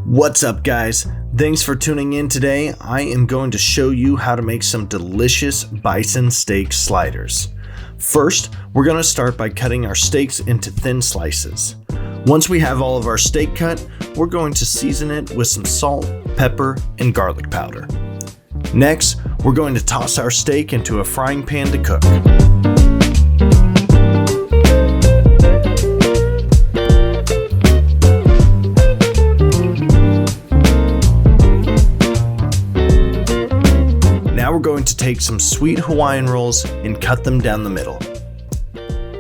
What's up, guys? Thanks for tuning in today. I am going to show you how to make some delicious bison steak sliders. First, we're going to start by cutting our steaks into thin slices. Once we have all of our steak cut, we're going to season it with some salt, pepper, and garlic powder. Next, we're going to toss our steak into a frying pan to cook. Now we're going to take some sweet Hawaiian rolls and cut them down the middle.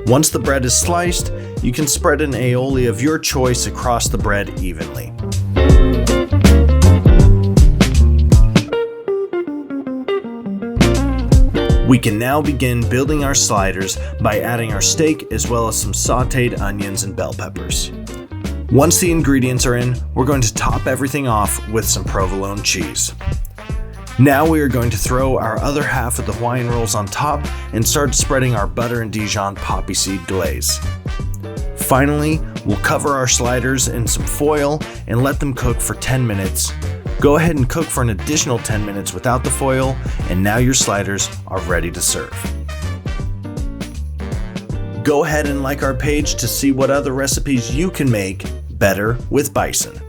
Once the bread is sliced, you can spread an aioli of your choice across the bread evenly. We can now begin building our sliders by adding our steak as well as some sauteed onions and bell peppers. Once the ingredients are in, we're going to top everything off with some provolone cheese. Now we are going to throw our other half of the Hawaiian rolls on top and start spreading our butter and Dijon poppy seed glaze. Finally, we'll cover our sliders in some foil and let them cook for 10 minutes. Go ahead and cook for an additional 10 minutes without the foil, and now your sliders are ready to serve. Go ahead and like our page to see what other recipes you can make better with bison.